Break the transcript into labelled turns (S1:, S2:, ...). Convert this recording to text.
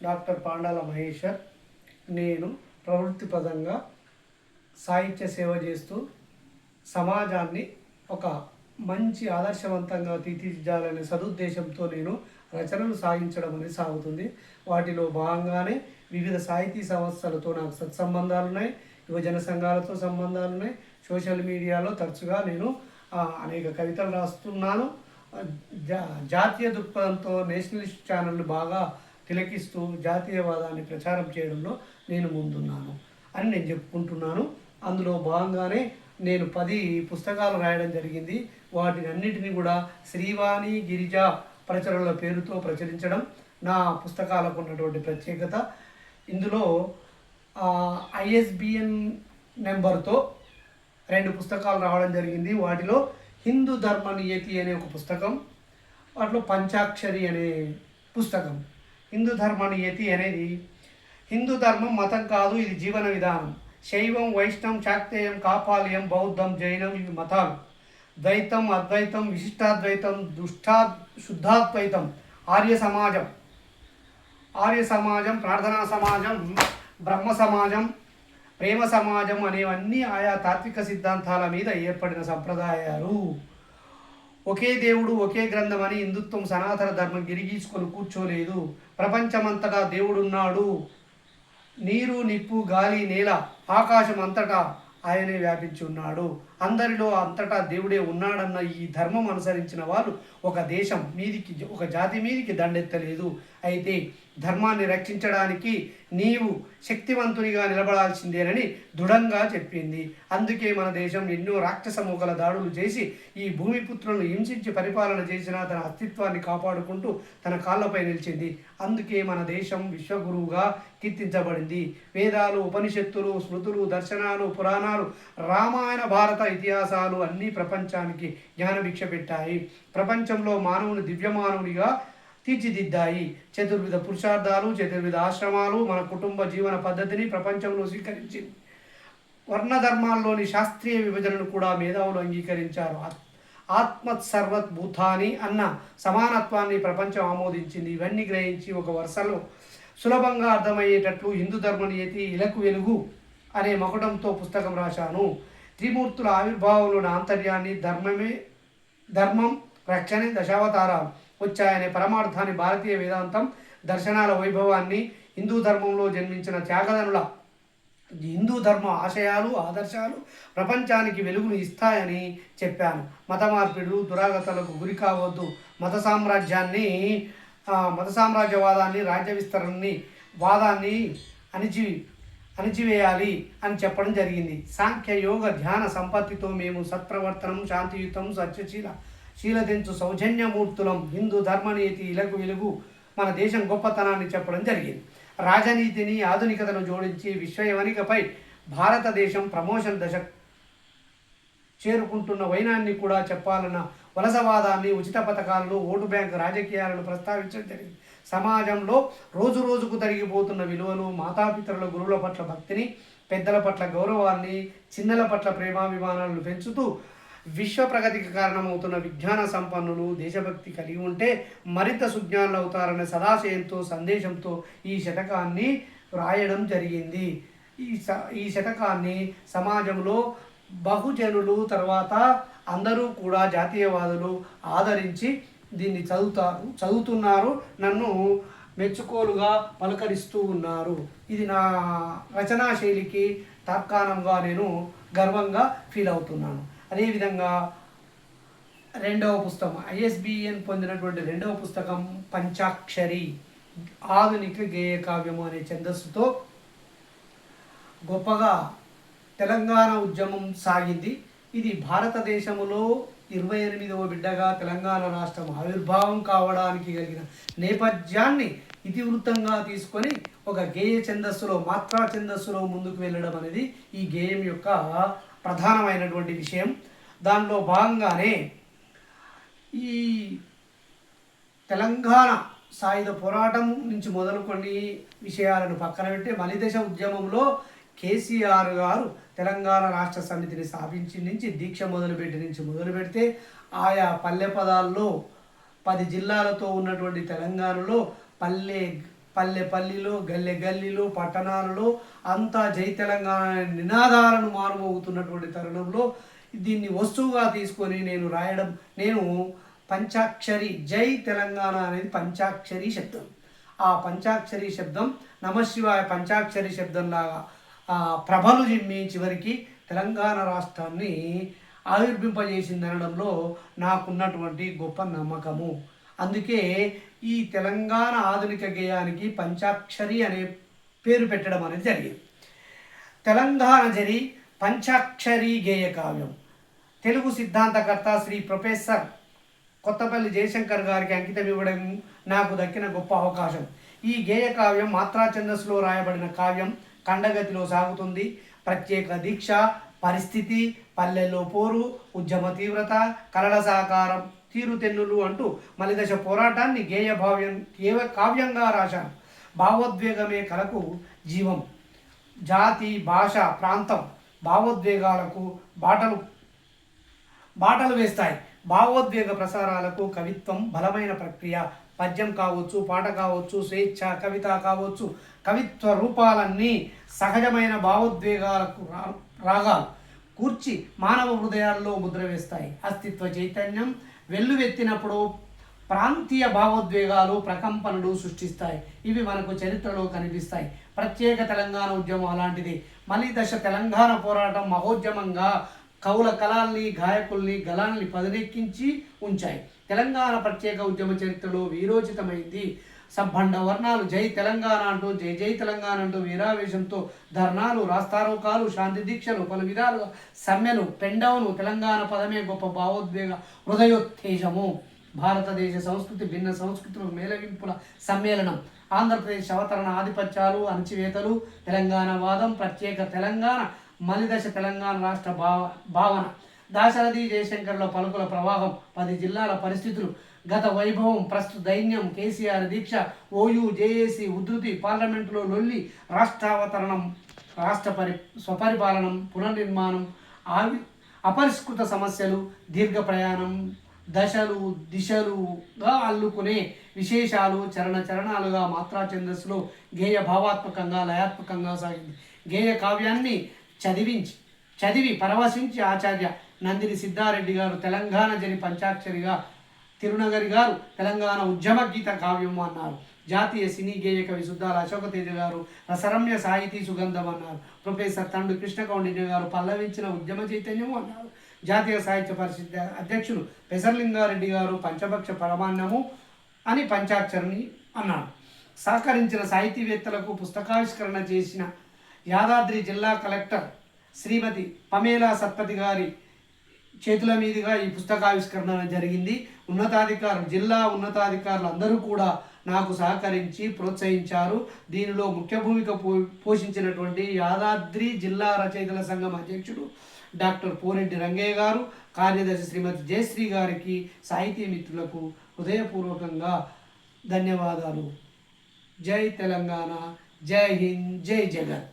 S1: Doctor పాండాల Maheshwar. నేను ప్రవృత్తిపదంగా సాహిత్య సేవ చేస్తూ సమాజాన్ని ఒక మంచి ఆదర్శవంతంగా తీర్చిదిద్దాలనే సదుద్దేశంతో నేను రచనలు సాగించడం అనేది సాగుతుంది. వాటిలో భాగంగానే వివిధ సాహితీ సంస్థలతో నాకు సత్సంబంధాలు ఉన్నాయి, యువజన సంఘాలతో సంబంధాలు ఉన్నాయి. సోషల్ మీడియాలో తరచుగా నేను అనేక కవితలు రాస్తున్నాను. జాతీయ దృక్పథంతో నేషనలిస్ట్ ఛానళ్ళు బాగా తిలకిస్తూ జాతీయవాదాన్ని ప్రచారం చేయడంలో నేను ముందున్నాను అని నేను చెప్పుకుంటున్నాను. అందులో భాగంగానే నేను 10 పుస్తకాలు రాయడం జరిగింది. వాటిని అన్నిటినీ కూడా శ్రీవాణి గిరిజ ప్రచురణల పేరుతో ప్రచురించడం నా పుస్తకాలకు ఉన్నటువంటి ప్రత్యేకత. ఇందులో ISBN నెంబర్తో 2 పుస్తకాలు రావడం జరిగింది. వాటిలో హిందూ ధర్మ నియతి అనే ఒక పుస్తకం, వాటిలో పంచాక్షరి అనే పుస్తకం. హిందూ ధర్మ నియతి అనేది హిందూ ధర్మం మతం కాదు, ఇది జీవన విధానం. శైవం, వైష్ణవం, శాక్తేయం, కాపాలియం, బౌద్ధం, జైనం ఇవి మతాలు. ద్వైతం, అద్వైతం, విశిష్టాద్వైతం, శుద్ధాద్వైతం, ఆర్య సమాజం, ప్రార్థనా సమాజం, బ్రహ్మ సమాజం, ప్రేమ సమాజం అనేవన్నీ ఆయా తాత్విక సిద్ధాంతాల మీద ఏర్పడిన సంప్రదాయాలు. ఒకే దేవుడు ఒకే గ్రంథం అని హిందుత్వం సనాతన ధర్మం గిరిగీసుకొని కూర్చోలేదు. ప్రపంచమంతటా దేవుడున్నాడు. నీరు, నిప్పు, గాలి, నేల, ఆకాశం అంతటా ఆయనే వ్యాపించి ఉన్నాడు. అందరిలో అంతటా దేవుడే ఉన్నాడన్న ఈ ధర్మం అనుసరించిన వాళ్ళు ఒక దేశం మీదికి, ఒక జాతి మీదికి దండెత్తలేదు. అయితే ధర్మాన్ని రక్షించడానికి నీవు శక్తివంతునిగా నిలబడాల్సిందేనని దృఢంగా చెప్పింది. అందుకే మన దేశం ఎన్నో రాక్షస మొగల దాడులు చేసి ఈ భూమిపుత్రులను హింసించి పరిపాలన చేసిన తన అస్తిత్వాన్ని కాపాడుకుంటూ తన కాళ్ళపై నిలిచింది. అందుకే మన దేశం విశ్వగురువుగా కీర్తించబడింది. వేదాలు, ఉపనిషత్తులు, స్మృతులు, దర్శనాలు, పురాణాలు, రామాయణ, భారత ఇతిహాసాలు అన్నీ ప్రపంచానికి జ్ఞానభిక్ష పెట్టాయి. ప్రపంచంలో మానవుని దివ్యమానవునిగా తీర్చిదిద్దాయి. చతుర్విధ పురుషార్థాలు, చతుర్విధ ఆశ్రమాలు మన కుటుంబ జీవన పద్ధతిని ప్రపంచంలో స్వీకరించింది. వర్ణధర్మాల్లోని శాస్త్రీయ విభజనను కూడా మేధావులు అంగీకరించారు. ఆత్మసర్వత్ భూతాని అన్న సమానత్వాన్ని ప్రపంచం ఆమోదించింది. ఇవన్నీ గ్రహించి ఒక వరుసలో సులభంగా అర్థమయ్యేటట్లు హిందూ ధర్మ నియతి ఇలకు వెలుగు అనే మకుటంతో పుస్తకం రాశాను. త్రిమూర్తుల ఆవిర్భావంలోని ఆంతర్యాన్ని, ధర్మం రక్షణ దశావతారాలు వచ్చాయనే పరమార్థాన్ని, భారతీయ వేదాంతం దర్శనాల వైభవాన్ని, హిందూ ధర్మంలో జన్మించిన త్యాగదనుల హిందూ ధర్మ ఆశయాలు, ఆదర్శాలు ప్రపంచానికి వెలుగును ఇస్తాయని చెప్పాను. మత మార్పిడులు, దురాగతాలకు గురి కావద్దు. మత సామ్రాజ్యవాదాన్ని, రాజ్య విస్తరణని, వాదాన్ని అణిచివేయాలి అని చెప్పడం జరిగింది. సాంఖ్య, యోగ, ధ్యాన సంపత్తితో మేము సత్ప్రవర్తనం, శాంతియుతం, శీలతించు సౌజన్యమూర్తులం. హిందూ ధర్మనీతి ఇలకు వెలుగు మన దేశం గొప్పతనాన్ని చెప్పడం జరిగింది. రాజనీతిని, ఆధునికతను జోడించి విశ్వయవనికపై భారతదేశం ప్రమోషన్ దశ చేరుకుంటున్న వైనాన్ని కూడా చెప్పాలన్న వలసవాదాన్ని, ఉచిత పథకాలను, ఓటు బ్యాంకు రాజకీయాలను ప్రస్తావించడం జరిగింది. సమాజంలో రోజు రోజుకు తరిగిపోతున్న విలువలు, మాతాపితరుల, గురువుల పట్ల భక్తిని, పెద్దల పట్ల గౌరవాన్ని, చిన్నల పట్ల ప్రేమాభిమానాలను పెంచుతూ విశ్వ ప్రగతికి కారణమవుతున్న విజ్ఞాన సంపన్నులు దేశభక్తి కలిగి ఉంటే మరింత సుజ్ఞానులు అవుతారనే సదాశయంతో, సందేశంతో ఈ శతకాన్ని రాయడం జరిగింది. ఈ శతకాన్ని సమాజంలో బహుజనులు, తర్వాత అందరూ కూడా జాతీయవాదులు ఆదరించి దీన్ని చదువుతున్నారు. నన్ను మెచ్చుకోలుగా పలకరిస్తూ ఉన్నారు. ఇది నా రచనా శైలికి తార్కాణంగా నేను గర్వంగా ఫీల్ అవుతున్నాను. అదేవిధంగా 2వ పుస్తకం, ISBN పొందినటువంటి 2వ పుస్తకం పంచాక్షరి, ఆధునిక గేయ కావ్యము అనే ఛందస్సుతో గొప్పగా తెలంగాణ ఉద్యమం సాగింది. ఇది భారతదేశంలో 28వ బిడ్డగా తెలంగాణ రాష్ట్రం ఆవిర్భావం కావడానికి కలిగిన నేపథ్యాన్ని ఇతివృత్తంగా తీసుకొని ఒక గేయ ఛందస్సులో, మాత్రా ఛందస్సులో ముందుకు వెళ్ళడం అనేది ఈ గేయం యొక్క ప్రధానమైనటువంటి విషయం. దానిలో భాగంగానే ఈ తెలంగాణ సాయుధ పోరాటం నుంచి మొదలుకొని విషయాలను పక్కన పెట్టి మలిదశ ఉద్యమంలో కేసీఆర్ గారు తెలంగాణ రాష్ట్ర సమితిని స్థాపించి నుంచి దీక్ష మొదలు పెడితే ఆయా పల్లె పదాల్లో 10 జిల్లాలతో ఉన్నటువంటి తెలంగాణలో పల్లె పల్లె పల్లిలో, గల్లె గల్లీలో, పట్టణాలలో అంతా జై తెలంగాణ నినాదాలను మారుమోగుతున్నటువంటి తరుణంలో దీన్ని వస్తువుగా తీసుకొని నేను పంచాక్షరి జై తెలంగాణ అనేది పంచాక్షరి శబ్దం. ఆ పంచాక్షరి శబ్దం నమశివాయ పంచాక్షరి శబ్దంలాగా ప్రభలు జిమ్మి చివరికి తెలంగాణ రాష్ట్రాన్ని ఆవిర్భింపజేసిందనడంలో నాకున్నటువంటి గొప్ప నమ్మకము. అందుకే ఈ తెలంగాణ ఆధునిక గేయానికి పంచాక్షరి అనే పేరు పెట్టడం అనేది జరిగింది. తెలంగాణ జరి పంచాక్షరి గేయ కావ్యం తెలుగు సిద్ధాంతకర్త శ్రీ ప్రొఫెసర్ కొత్తపల్లి జయశంకర్ గారికి అంకితం ఇవ్వడం నాకు దక్కిన గొప్ప అవకాశం. ఈ గేయ కావ్యం మాత్రా ఛందస్సులో రాయబడిన కావ్యం ఖండగతిలో సాగుతుంది. ప్రత్యేక దీక్ష, పరిస్థితి, పల్లెల్లో పోరు, ఉద్యమ తీవ్రత, కలల సాకారం, తీరుతెన్నులు అంటూ మలిదశ పోరాటాన్ని కావ్యంగా రాశాను. భావోద్వేగమే కళకు జీవం. జాతి, భాష, ప్రాంతం భావోద్వేగాలకు బాటలు వేస్తాయి. భావోద్వేగ ప్రసారాలకు కవిత్వం బలమైన ప్రక్రియ. పద్యం కావచ్చు, పాట కావచ్చు, స్వేచ్ఛ, కవిత కావచ్చు, కవిత్వ రూపాలన్నీ సహజమైన భావోద్వేగాలకు రాగాలు కూర్చి మానవ హృదయాల్లో ముద్ర వేస్తాయి. అస్తిత్వ చైతన్యం వెల్లువెత్తినప్పుడు ప్రాంతీయ భావోద్వేగాలు, ప్రకంపనలు సృష్టిస్తాయి. ఇవి మనకు చరిత్రలో కనిపిస్తాయి. ప్రత్యేక తెలంగాణ ఉద్యమం అలాంటిది. మలిదశ తెలంగాణ పోరాటం మహోద్యమంగా కవుల కళల్ని, గాయకుల్ని, గళాల్ని పదునెక్కించి ఉంచాయి. తెలంగాణ ప్రత్యేక ఉద్యమ చరిత్రలో వీరోచితమైంది. సబ్బండ వర్ణాలు జై తెలంగాణ అంటూ, జై జై తెలంగాణ అంటూ వీరావేశంతో ధర్నాలు, రాస్తారోకాలు, శాంతి దీక్షలు, పలు విధాలుగా సమ్మెలు, పెండవును. తెలంగాణ పదమే గొప్ప భావోద్వేగ హృదయోత్తేజము. భారతదేశ సంస్కృతి భిన్న సంస్కృతుల మేళవింపుల సమ్మేళనం. ఆంధ్రప్రదేశ్ అవతరణ, ఆధిపత్యాలు, అణచివేతలు, తెలంగాణ వాదం, ప్రత్యేక తెలంగాణ, మలిదశ తెలంగాణ రాష్ట్ర భావన, దాశరథి జయశంకర్ల పలుకుల ప్రవాహం, 10 జిల్లాల పరిస్థితులు, గత వైభవం, ప్రస్తుత దైన్యం, కేసీఆర్ దీక్ష, ఓయూ, జేఏసీ ఉధృతి, పార్లమెంటులో లొల్లి, రాష్ట్రావతరణం, స్వపరిపాలనం, పునర్నిర్మాణం, అపరిష్కృత సమస్యలు, దీర్ఘ ప్రయాణం, దశలు దిశలుగా అల్లుకునే విశేషాలు, చరణాలుగా మాత్రా ఛందస్సులో గేయ భావాత్మకంగా, లయాత్మకంగా సాగింది. గేయ కావ్యాన్ని చదివి పరవశించి ఆచార్య నందిని సిద్ధారెడ్డి గారు తెలంగాణ జరి పంచాక్షరిగా, తిరునగరి గారు తెలంగాణ ఉద్యమ గీత కావ్యం అన్నారు. జాతీయ సినీ గేయ కవి సుద్దాల అశోకతేజ గారు రసరమ్య సాహితీ సుగంధం అన్నారు. ప్రొఫెసర్ తండు కృష్ణకౌండిన్య గారు పల్లవించిన ఉద్యమ చైతన్యం అన్నారు. జాతీయ సాహిత్య పరిషత్ అధ్యక్షులు పెసర్లింగారెడ్డి గారు పంచభక్ష పరమాన్నము అని పంచాక్షరిని అన్నారు. సహకరించిన సాహితీవేత్తలకు పుస్తకావిష్కరణ చేసిన యాదాద్రి జిల్లా కలెక్టర్ శ్రీమతి పమేలా సత్పతి గారి చేతుల మీదుగా ఈ పుస్తకావిష్కరణ జరిగింది. జిల్లా ఉన్నతాధికారులు అందరూ కూడా నాకు సహకరించి ప్రోత్సహించారు. దీనిలో ముఖ్య భూమిక పోషించినటువంటి యాదాద్రి జిల్లా రచయితల సంఘం అధ్యక్షుడు డాక్టర్ పోరెడ్డి రంగయ్య గారు, కార్యదర్శి శ్రీమతి జయశ్రీ గారికి, సాహితీ మిత్రులకు హృదయపూర్వకంగా ధన్యవాదాలు. జై తెలంగాణ, జై హింద్, జై జగన్.